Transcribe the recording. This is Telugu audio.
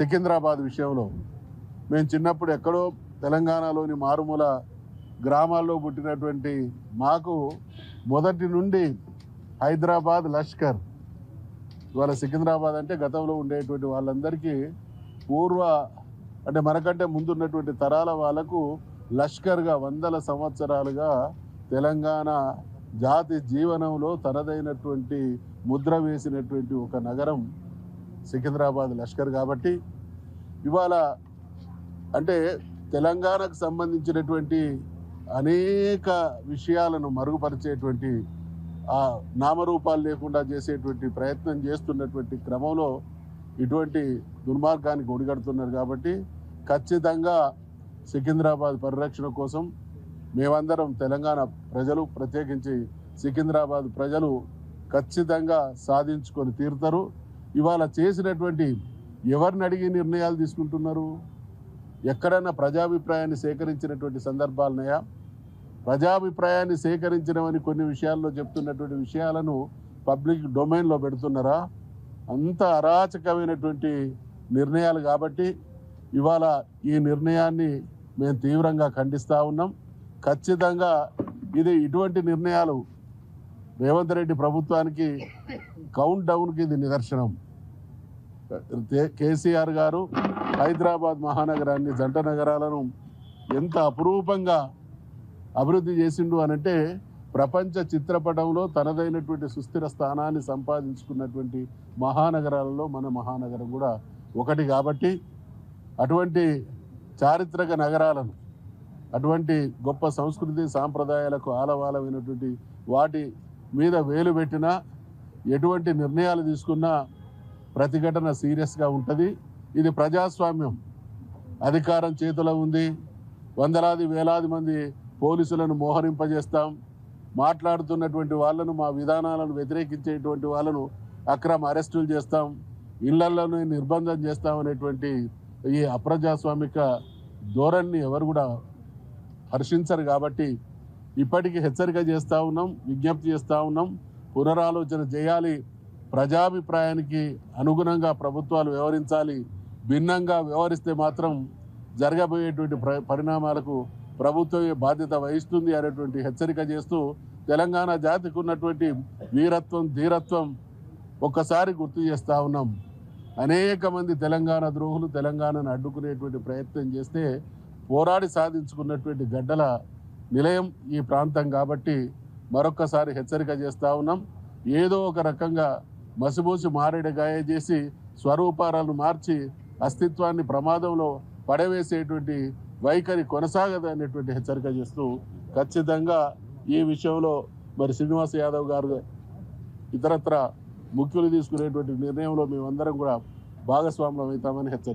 సికింద్రాబాద్ విషయంలో మేము చిన్నప్పుడు ఎక్కడో తెలంగాణలోని మారుమూల గ్రామాల్లో పుట్టినటువంటి మాకు మొదటి నుండి హైదరాబాద్ లష్కర్. ఇవాళ సికింద్రాబాద్ అంటే గతంలో ఉండేటువంటి వాళ్ళందరికీ పూర్వ అంటే మనకంటే ముందున్నటువంటి తరాల వాళ్ళకు లష్కర్గా వందల సంవత్సరాలుగా తెలంగాణ జాతి జీవనంలో తనదైనటువంటి ముద్ర వేసినటువంటి ఒక నగరం సికింద్రాబాద్ లష్కర్. కాబట్టి ఇవాళ అంటే తెలంగాణకు సంబంధించినటువంటి అనేక విషయాలను మరుగుపరిచేటువంటి ఆ నామరూపాలు లేకుండా చేసేటువంటి ప్రయత్నం చేస్తున్నటువంటి క్రమంలో ఇటువంటి దుర్మార్గానికి ఒడిగడుతున్నారు. కాబట్టి ఖచ్చితంగా సికింద్రాబాద్ పరిరక్షణ కోసం మేమందరం తెలంగాణ ప్రజలు, ప్రత్యేకించి సికింద్రాబాద్ ప్రజలు ఖచ్చితంగా సాధించుకొని తీరుతారు. ఇవాళ చేసినటువంటి ఎవరిని అడిగి నిర్ణయాలు తీసుకుంటున్నారు? ఎక్కడైనా ప్రజాభిప్రాయాన్ని సేకరించినటువంటి సందర్భాలున్నాయా? ప్రజాభిప్రాయాన్ని సేకరించినవని కొన్ని విషయాల్లో చెప్తున్నటువంటి విషయాలను పబ్లిక్ డొమైన్లో పెడుతున్నారా? అంత అరాచకమైనటువంటి నిర్ణయాలు. కాబట్టి ఇవాళ ఈ నిర్ణయాన్ని మేము తీవ్రంగా ఖండిస్తూ ఉన్నాం. ఖచ్చితంగా ఇటువంటి నిర్ణయాలు రేవంత్ రెడ్డి ప్రభుత్వానికి కౌంట్ డౌన్కి ఇది నిదర్శనం. కేసీఆర్ గారు హైదరాబాద్ మహానగరాన్ని, జంట నగరాలను ఎంత అపురూపంగా అభివృద్ధి చేసిండు అనంటే ప్రపంచ చిత్రపటంలో తనదైనటువంటి సుస్థిర స్థానాన్ని సంపాదించుకున్నటువంటి మహానగరాలలో మన మహానగరం కూడా ఒకటి. కాబట్టి అటువంటి చారిత్రక నగరాలను, అటువంటి గొప్ప సంస్కృతి సాంప్రదాయాలకు ఆలవాలమైనటువంటి వాటి మీద వేలు పెట్టినా, ఎటువంటి నిర్ణయాలు తీసుకున్నా ప్రతిఘటన సీరియస్గా ఉంటుంది. ఇది ప్రజాస్వామ్యం. అధికారం చేతిలో ఉంది. వందలాది వేలాది మంది పోలీసులను మోహరింపజేస్తాం. మాట్లాడుతున్నటువంటి వాళ్ళను, మా విధానాలను వ్యతిరేకించేటువంటి వాళ్ళను అక్రమ అరెస్టులు చేస్తాం, ఇళ్లలోనే నిర్బంధం చేస్తాం అనేటువంటి ఈ అప్రజాస్వామిక ధోరణిని ఎవరు కూడా హర్షించరు. కాబట్టి ఇప్పటికీ హెచ్చరిక చేస్తూ ఉన్నాం, విజ్ఞప్తి చేస్తూ ఉన్నాం, పునరాలోచన చేయాలి. ప్రజాభిప్రాయానికి అనుగుణంగా ప్రభుత్వాలు వ్యవహరించాలి. భిన్నంగా వ్యవహరిస్తే మాత్రం జరగబోయేటువంటి పరిణామాలకు ప్రభుత్వమే బాధ్యత వహిస్తుంది అనేటువంటి హెచ్చరిక చేస్తూ తెలంగాణ జాతికి ఉన్నటువంటి వీరత్వం, ధీరత్వం ఒక్కసారి గుర్తు చేస్తూ ఉన్నాం. అనేక మంది తెలంగాణ ద్రోహులు తెలంగాణను అడ్డుకునేటువంటి ప్రయత్నం చేస్తే పోరాడి సాధించుకున్నటువంటి గడ్డల నిలయం ఈ ప్రాంతం. కాబట్టి మరొక్కసారి హెచ్చరిక చేస్తూ ఉన్నాం. ఏదో ఒక రకంగా మసిబూసి మారేడుగాయ చేసి స్వరూపాలను మార్చి అస్తిత్వాన్ని ప్రమాదంలో పడవేసేటువంటి వైఖరి కొనసాగదు అనేటువంటి హెచ్చరిక చేస్తూ ఖచ్చితంగా ఈ విషయంలో మరి శ్రీనివాస్ యాదవ్ గారు ఇతరత్ర ముఖ్యులు తీసుకునేటువంటి నిర్ణయంలో మేమందరం కూడా భాగస్వాములం అవుతామని హెచ్చరిక.